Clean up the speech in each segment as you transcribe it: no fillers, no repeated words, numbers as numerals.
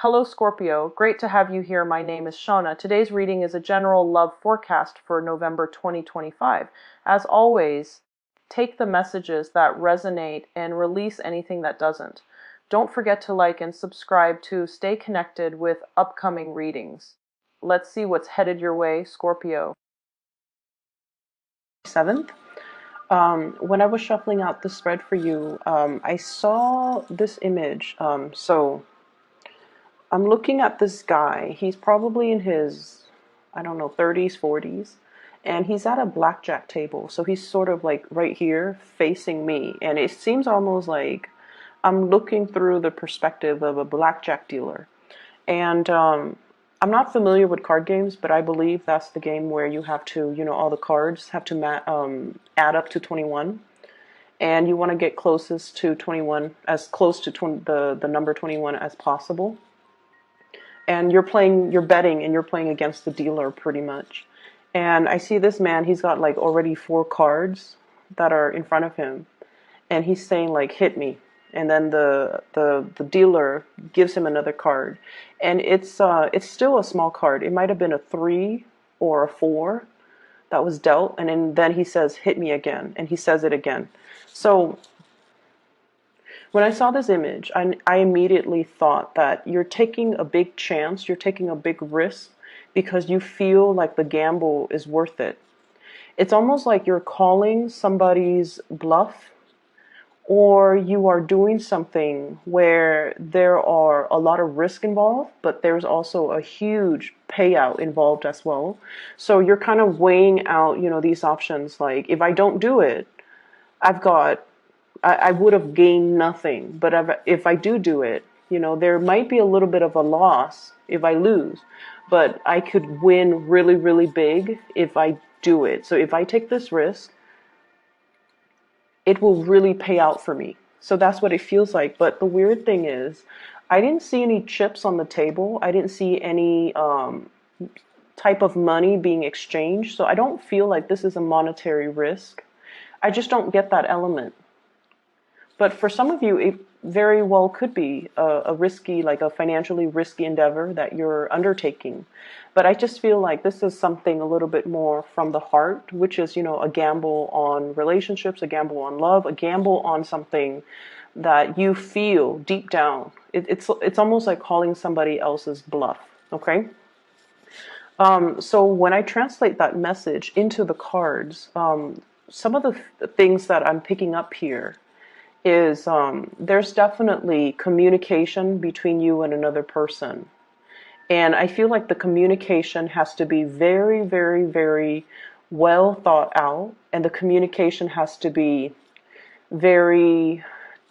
Hello Scorpio, great to have you here. My name is Shauna. Today's reading is a general love forecast for November 2025. As always, take the messages that resonate and release anything that doesn't. Don't forget to like and subscribe to stay connected with upcoming readings. Let's see what's headed your way, Scorpio. 7th. When I was shuffling out the spread for you, I saw this image. So I'm looking at this guy. He's probably in his, I don't know, 30s, 40s. And he's at a blackjack table. So he's sort of like right here facing me. And it seems almost like I'm looking through the perspective of a blackjack dealer. And I'm not familiar with card games, but I believe that's the game where you have to, all the cards have to add up to 21. And you want to get closest to 21, as close to the number 21 as possible. And you're betting, and you're playing against the dealer pretty much. And I see this man, he's got like already 4 cards that are in front of him. And he's saying like, hit me. And then the dealer gives him another card. And it's still a small card. It might have been a 3 or a 4 that was dealt. And then he says, hit me again. And he says it again. So when I saw this image, I immediately thought that you're taking a big chance, you're taking a big risk because you feel like the gamble is worth it. It's almost like you're calling somebody's bluff, or you are doing something where there are a lot of risk involved, but there's also a huge payout involved as well. So you're kind of weighing out, these options. Like, if I don't do it, I would have gained nothing. But if I do it, there might be a little bit of a loss if I lose, but I could win really, really big if I do it. So if I take this risk, it will really pay out for me. So that's what it feels like. But the weird thing is, I didn't see any chips on the table. I didn't see any type of money being exchanged. So I don't feel like this is a monetary risk. I just don't get that element. But for some of you, it very well could be a risky, like a financially risky endeavor that you're undertaking. But I just feel like this is something a little bit more from the heart, which is, a gamble on relationships, a gamble on love, a gamble on something that you feel deep down. It's almost like calling somebody else's bluff, okay? So when I translate that message into the cards, some of the things that I'm picking up here is there's definitely communication between you and another person. And I feel like the communication has to be very, very, very well thought out. And the communication has to be very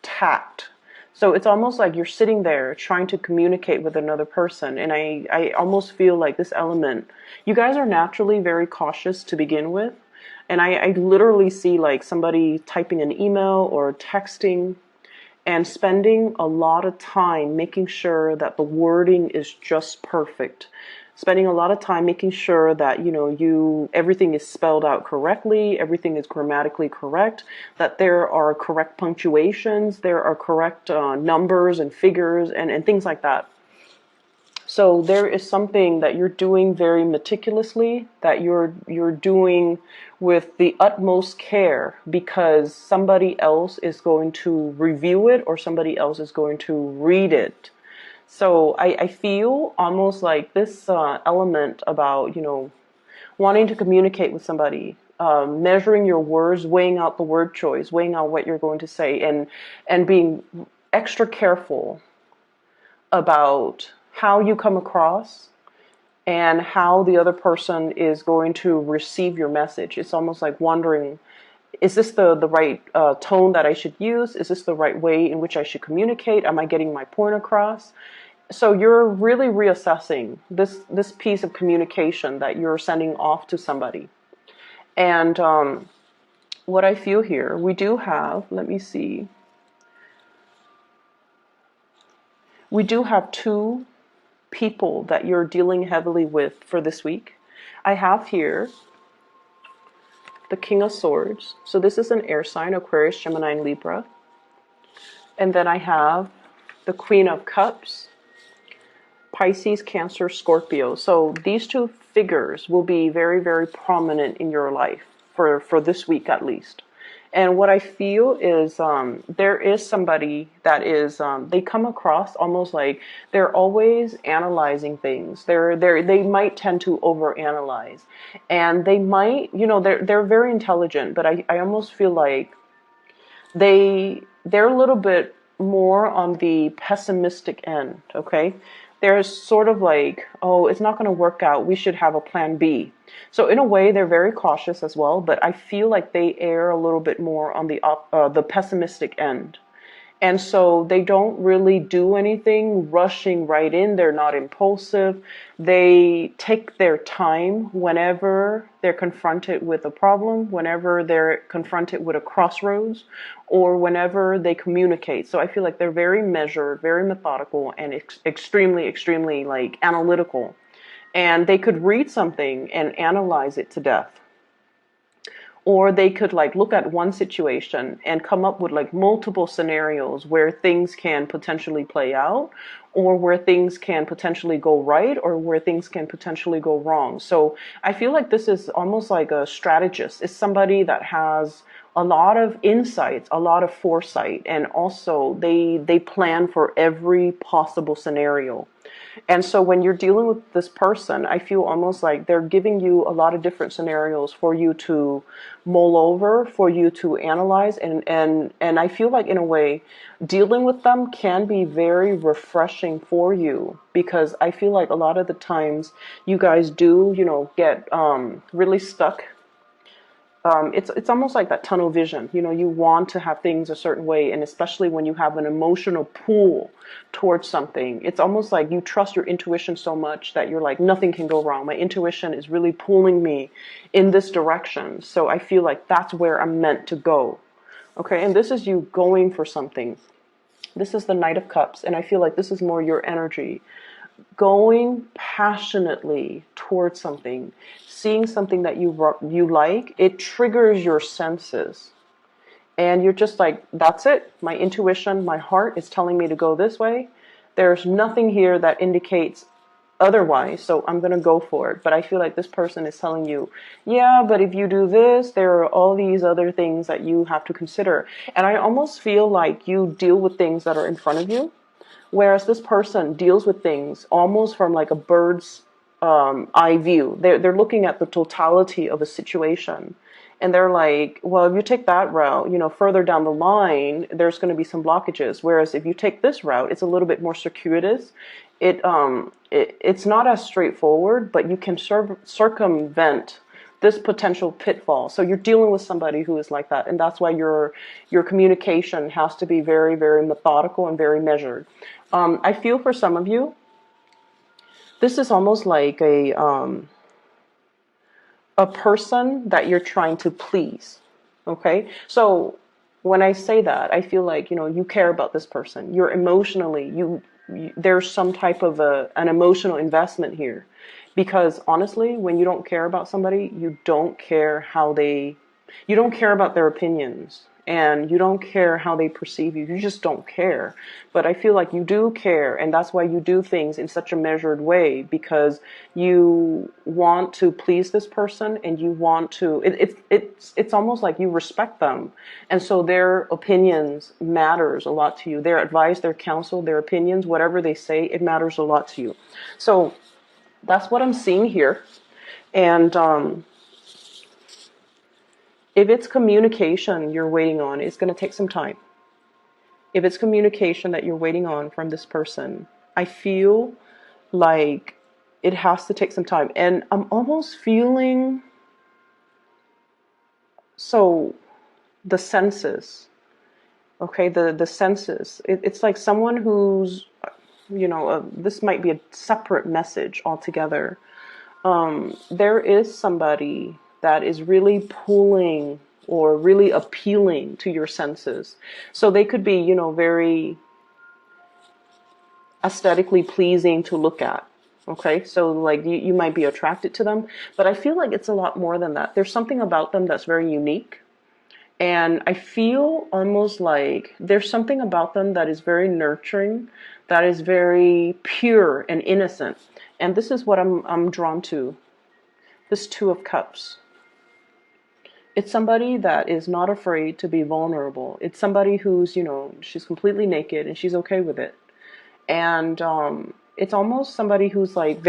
tact. So it's almost like you're sitting there trying to communicate with another person. And I almost feel like this element, you guys are naturally very cautious to begin with. And I literally see like somebody typing an email or texting and spending a lot of time making sure that the wording is just perfect. Spending a lot of time making sure that, everything is spelled out correctly, everything is grammatically correct, that there are correct punctuations, there are correct numbers and figures and things like that. So there is something that you're doing very meticulously, that you're doing with the utmost care, because somebody else is going to review it or somebody else is going to read it. So I feel almost like this element about, wanting to communicate with somebody, measuring your words, weighing out the word choice, weighing out what you're going to say, and being extra careful about how you come across and how the other person is going to receive your message. It's almost like wondering, is this the right tone that I should use? Is this the right way in which I should communicate? Am I getting my point across? So you're really reassessing this piece of communication that you're sending off to somebody. And what I feel here, we do have, let me see, we do have 2 people that you're dealing heavily with for this week. I have here the King of Swords. So this is an air sign, Aquarius, Gemini, and Libra. And then I have the Queen of Cups, Pisces, Cancer, Scorpio. So these two figures will be very, very prominent in your life for this week at least. And what I feel is there is somebody that is they come across almost like they're always analyzing things. They might tend to overanalyze, and they might, they're very intelligent, but I almost feel like they're a little bit more on the pessimistic end. Okay, they're sort of like, oh, it's not going to work out, we should have a plan B. So in a way they're very cautious as well, but I feel like they err a little bit more on the pessimistic end. And so they don't really do anything rushing right in. They're not impulsive. They take their time whenever they're confronted with a problem, whenever they're confronted with a crossroads, or whenever they communicate. So I feel like they're very measured, very methodical, and extremely, extremely like analytical. And they could read something and analyze it to death. Or they could like look at one situation and come up with like multiple scenarios where things can potentially play out, or where things can potentially go right, or where things can potentially go wrong. So I feel like this is almost like a strategist. It's somebody that has a lot of insights, a lot of foresight, and also they plan for every possible scenario. And so when you're dealing with this person, I feel almost like they're giving you a lot of different scenarios for you to mull over, for you to analyze. And I feel like in a way, dealing with them can be very refreshing for you, because I feel like a lot of the times you guys do, get really stuck. It's almost like that tunnel vision. You want to have things a certain way, and especially when you have an emotional pull towards something, it's almost like you trust your intuition so much that you're like, nothing can go wrong. My intuition is really pulling me in this direction. So I feel like that's where I'm meant to go. Okay, and this is you going for something. This is the Knight of Cups, and I feel like this is more your energy. Going passionately towards something, seeing something that you like, it triggers your senses. And you're just like, that's it. My intuition, my heart is telling me to go this way. There's nothing here that indicates otherwise, so I'm going to go for it. But I feel like this person is telling you, yeah, but if you do this, there are all these other things that you have to consider. And I almost feel like you deal with things that are in front of you, whereas this person deals with things almost from like a bird's eye view. They're looking at the totality of a situation. And they're like, well, if you take that route, further down the line, there's going to be some blockages. Whereas if you take this route, it's a little bit more circuitous. It's not as straightforward, but you can circumvent this potential pitfall. So you're dealing with somebody who is like that, and that's why your communication has to be very, very methodical and very measured. I feel for some of you, this is almost like a person that you're trying to please. Okay, so when I say that, I feel like you care about this person. You're emotionally there's some type of an emotional investment here, because honestly, when you don't care about somebody, you don't care you don't care about their opinions, and you don't care how they perceive you. You just don't care. But I feel like you do care, and that's why you do things in such a measured way, because you want to please this person, and you want to. It's almost like you respect them, and so their opinions matters a lot to you. Their advice, their counsel, their opinions, whatever they say, it matters a lot to you. So that's what I'm seeing here, and if it's communication you're waiting on, it's going to take some time. If it's communication that you're waiting on from this person, I feel like it has to take some time. And I'm almost feeling, so the senses, okay, the senses. It's like someone who's, this might be a separate message altogether. There is somebody that is really pulling or really appealing to your senses. So they could be, very aesthetically pleasing to look at. Okay, so like you might be attracted to them, but I feel like it's a lot more than that. There's something about them that's very unique. And I feel almost like there's something about them that is very nurturing, that is very pure and innocent. And this is what I'm drawn to. This Two of Cups. It's somebody that is not afraid to be vulnerable. It's somebody who's, she's completely naked and she's okay with it. And it's almost somebody who's like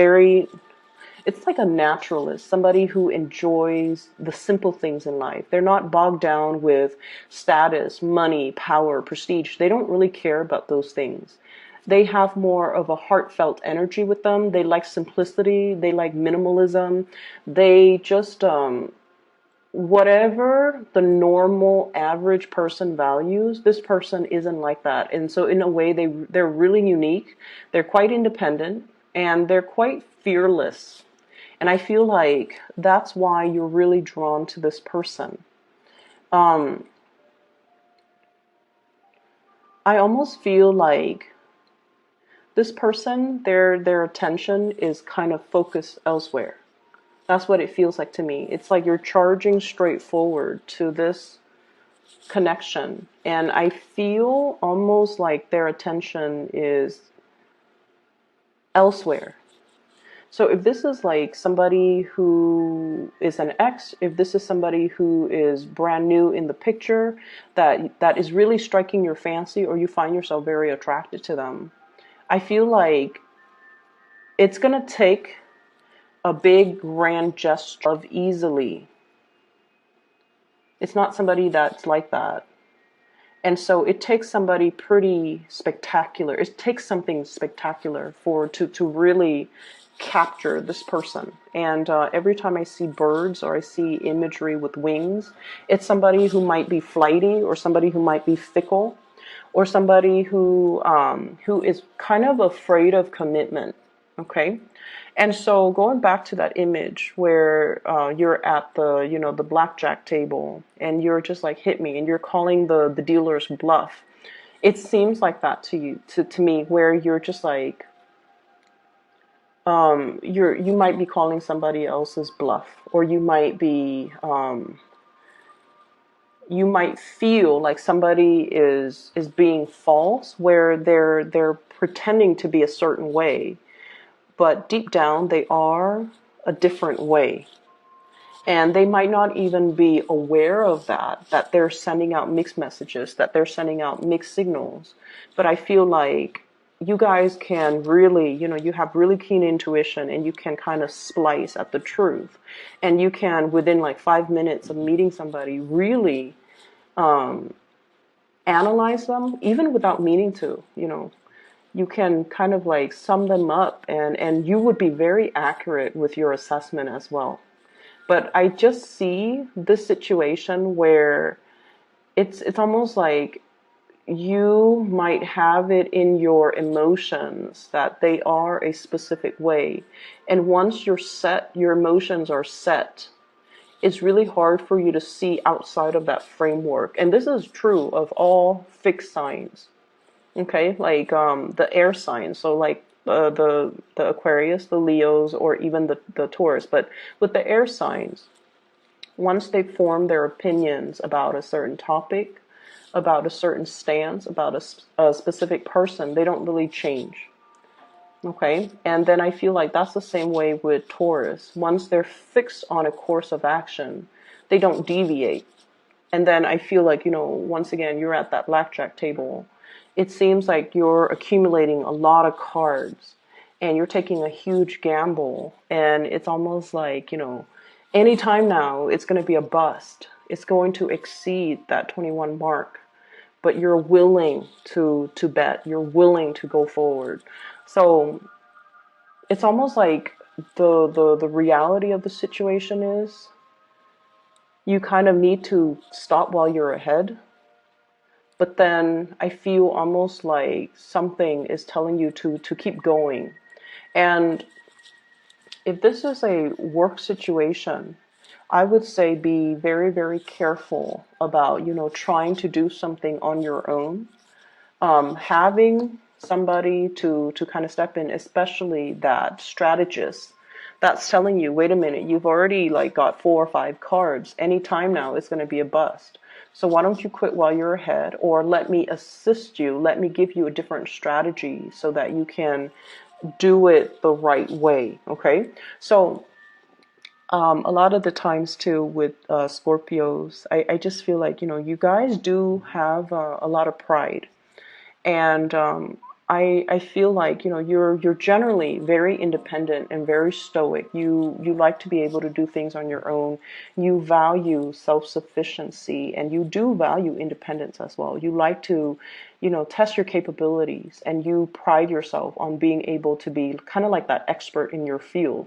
it's like a naturalist, somebody who enjoys the simple things in life. They're not bogged down with status, money, power, prestige. They don't really care about those things. They have more of a heartfelt energy with them. They like simplicity. They like minimalism. They just, whatever the normal average person values, this person isn't like that. And so in a way, they're really unique. They're quite independent and they're quite fearless. And I feel like that's why you're really drawn to this person. Um, I almost feel like this person, their attention is kind of focused elsewhere. That's what it feels like to me. It's like you're charging straight forward to this connection. And I feel almost like their attention is elsewhere. So if this is like somebody who is an ex, if this is somebody who is brand new in the picture, that is really striking your fancy, or you find yourself very attracted to them, I feel like it's going to take a big grand gesture of easily. It's not somebody that's like that. And so it takes somebody pretty spectacular. It takes something spectacular to really capture this person. And every time I see birds or I see imagery with wings, it's somebody who might be flighty, or somebody who might be fickle, or somebody who is kind of afraid of commitment. Okay. And so going back to that image where you're at the blackjack table and you're just like, hit me, and you're calling the dealer's bluff. It seems like that to you, to me, where you're just like, you might be calling somebody else's bluff, or you might feel like somebody is being false, where they're pretending to be a certain way, but deep down they are a different way. And they might not even be aware of that they're sending out mixed messages, that they're sending out mixed signals. But I feel like you guys can really, you have really keen intuition, and you can kind of splice at the truth. And you can, within like 5 minutes of meeting somebody, really analyze them, even without meaning to, you can kind of like sum them up, and you would be very accurate with your assessment as well. But I just see this situation where it's almost like you might have it in your emotions that they are a specific way. And once you're set, your emotions are set, it's really hard for you to see outside of that framework. And this is true of all fixed signs. Okay, like the air signs, so like the Aquarius, the Leos, or even the Taurus. But with the air signs, once they form their opinions about a certain topic, about a certain stance, about a specific person, they don't really change. Okay, and then I feel like that's the same way with Taurus. Once they're fixed on a course of action, they don't deviate. And then I feel like, once again, you're at that blackjack table. It seems like you're accumulating a lot of cards and you're taking a huge gamble. And it's almost like, anytime now it's going to be a bust. It's going to exceed that 21 mark. But you're willing to bet. You're willing to go forward. So it's almost like the reality of the situation is you kind of need to stop while you're ahead. But then I feel almost like something is telling you to keep going. And if this is a work situation, I would say be very, very careful about, trying to do something on your own. Having somebody to kind of step in, especially that strategist that's telling you, wait a minute, you've already like got 4 or 5 cards. Anytime now it's going to be a bust. So why don't you quit while you're ahead, or let me assist you, let me give you a different strategy so that you can do it the right way. Okay. So a lot of the times too with Scorpios, I just feel like, you guys do have a lot of pride. And I feel like, you're generally very independent and very stoic. You like to be able to do things on your own. You value self-sufficiency, and you do value independence as well. You like to, test your capabilities, and you pride yourself on being able to be kind of like that expert in your field.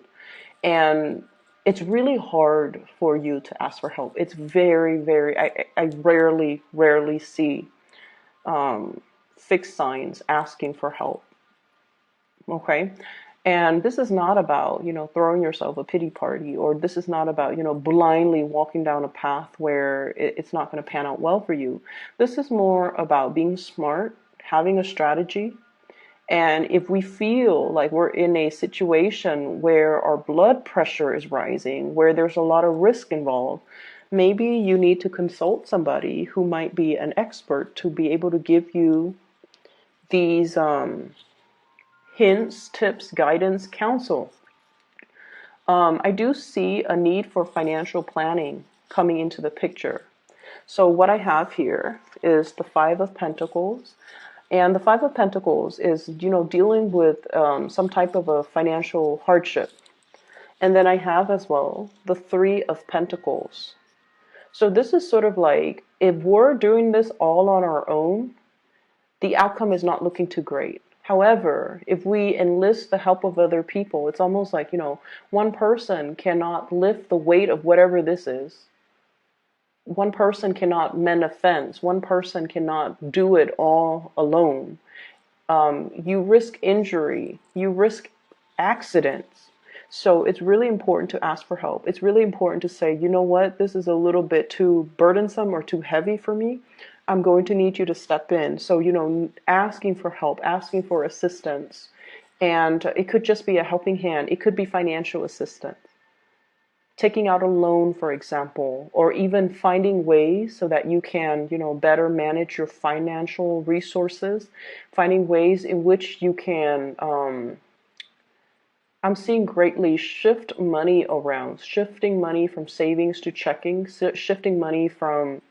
And it's really hard for you to ask for help. It's very, very, I rarely see fixed signs asking for help. Okay. And this is not about, throwing yourself a pity party, or this is not about, blindly walking down a path where it's not going to pan out well for you. This is more about being smart, having a strategy. And if we feel like we're in a situation where our blood pressure is rising, where there's a lot of risk involved, maybe you need to consult somebody who might be an expert to be able to give you these hints, tips, guidance, counsel. I do see a need for financial planning coming into the picture. So what I have here is the Five of Pentacles. And the Five of Pentacles is, dealing with some type of a financial hardship. And then I have as well the Three of Pentacles. So this is sort of like, if we're doing this all on our own, the outcome is not looking too great. However, if we enlist the help of other people, it's almost like, one person cannot lift the weight of whatever this is. One person cannot mend a fence. One person cannot do it all alone. You risk injury. You risk accidents. So it's really important to ask for help. It's really important to say, you know what, this is a little bit too burdensome or too heavy for me. I'm going to need you to step in. So, asking for help, asking for assistance. And it could just be a helping hand. It could be financial assistance. Taking out a loan, for example, or even finding ways so that you can, better manage your financial resources, finding ways in which you can, I'm seeing greatly shift money around, shifting money from savings to checking, shifting money from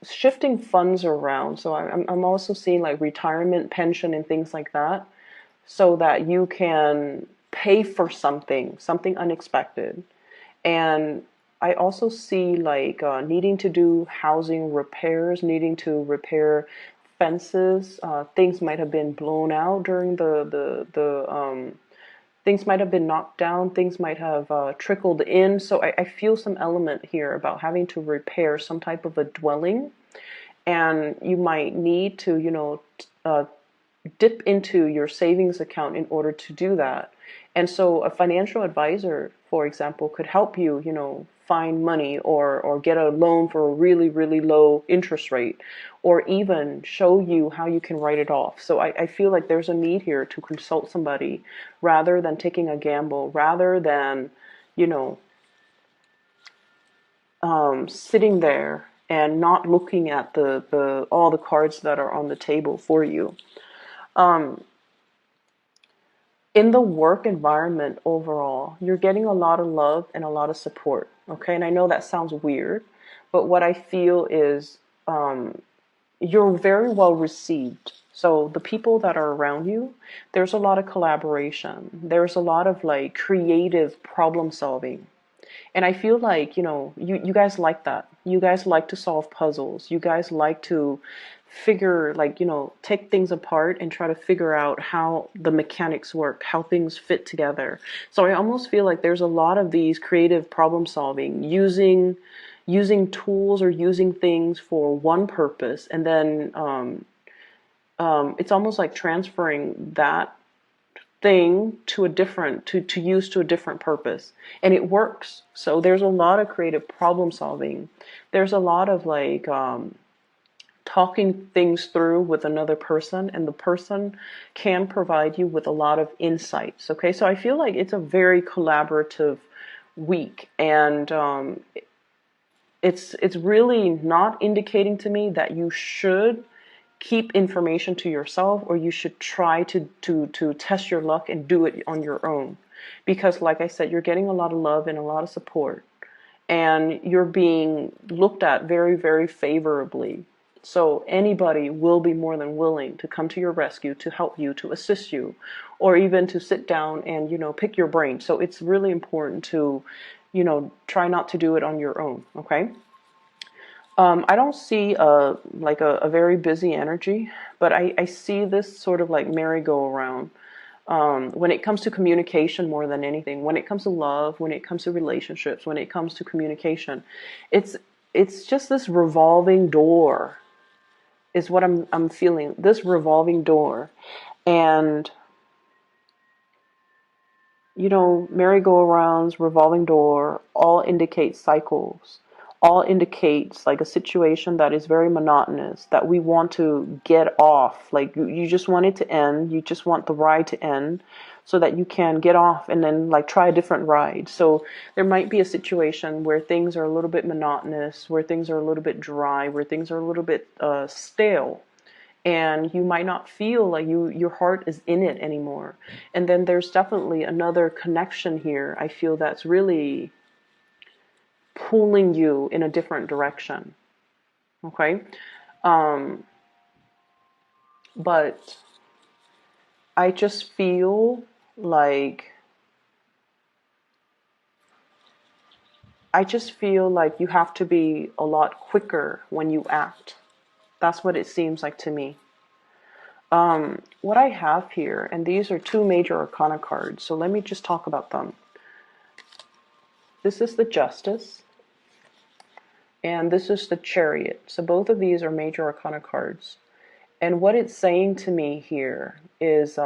shifting funds around. So I'm also seeing like retirement pension and things like that, so that you can pay for something unexpected. And I also see like needing to do housing repairs, needing to repair fences. Things might have been blown out during the things might have been knocked down, things might have trickled in. So I feel some element here about having to repair some type of a dwelling. And you might need to, dip into your savings account in order to do that. And so a financial advisor, for example, could help you, find money, or get a loan for a really, really low interest rate, or even show you how you can write it off. So I feel like there's a need here to consult somebody rather than taking a gamble, rather than, sitting there and not looking at the all the cards that are on the table for you. Um, in the work environment overall, you're getting a lot of love and a lot of support. Okay, and I know that sounds weird, but what I feel is you're very well received. So the people that are around you, there's a lot of collaboration. There's a lot of like creative problem solving. And I feel like, you guys like that. You guys like to solve puzzles. You guys like to figure, like, take things apart and try to figure out how the mechanics work, how things fit together. So I almost feel like there's a lot of these creative problem solving, using tools or using things for one purpose, and then it's almost like transferring that thing to a different to use to a different purpose, and it works. So there's a lot of creative problem solving. There's a lot of like talking things through with another person, and the person can provide you with a lot of insights. Okay, so I feel like it's a very collaborative week, and it's really not indicating to me that you should keep information to yourself, or you should try to test your luck and do it on your own. Because like I said, you're getting a lot of love and a lot of support, and you're being looked at very, very favorably. So anybody will be more than willing to come to your rescue, to help you, to assist you, or even to sit down and, pick your brain. So it's really important to, try not to do it on your own, okay? I don't see a very busy energy, but I see this sort of like merry-go-round. When it comes to communication, more than anything, when it comes to love, when it comes to relationships, when it comes to communication, it's it's just this revolving door is what I'm feeling. This revolving door, and merry-go-rounds, revolving door, all indicate cycles. All indicates like a situation that is very monotonous, that we want to get off. Like you just want it to end. You just want the ride to end so that you can get off and then like try a different ride. So there might be a situation where things are a little bit monotonous, where things are a little bit dry, where things are a little bit stale, and you might not feel like your heart is in it anymore. And then there's definitely another connection here, I feel, that's really pulling you in a different direction. Okay. um but I just feel like you have to be a lot quicker when you act. That's what it seems like to me. What I have here, and these are two major arcana cards, so let me just talk about them. This is the Justice, and this is the Chariot. So both of these are major arcana cards. And what it's saying to me here is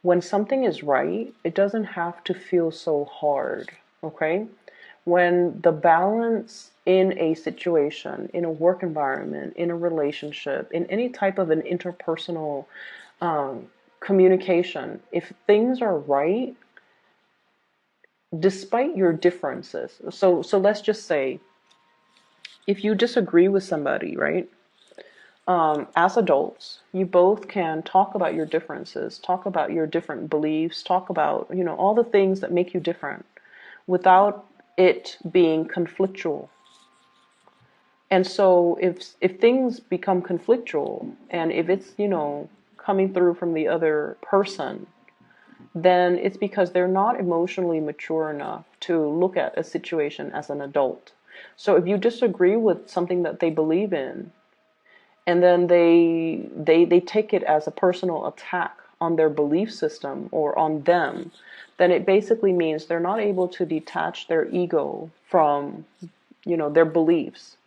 when something is right, it doesn't have to feel so hard, okay? When the balance in a situation, in a work environment, in a relationship, in any type of an interpersonal communication, if things are right, despite your differences. So let's just say, if you disagree with somebody, right? As adults, you both can talk about your differences, talk about your different beliefs, talk about, all the things that make you different without it being conflictual. And so if things become conflictual, and if it's, coming through from the other person, then it's because they're not emotionally mature enough to look at a situation as an adult. So if you disagree with something that they believe in, and then they take it as a personal attack on their belief system or on them, then it basically means they're not able to detach their ego from, their beliefs.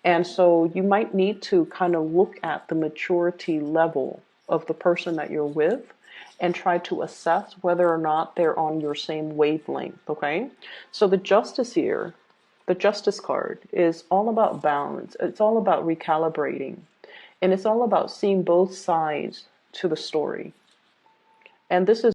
And so you might need to kind of look at the maturity level of the person that you're with and try to assess whether or not they're on your same wavelength, okay? So the Justice here, the Justice card, is all about balance. It's all about recalibrating. And it's all about seeing both sides to the story. And this is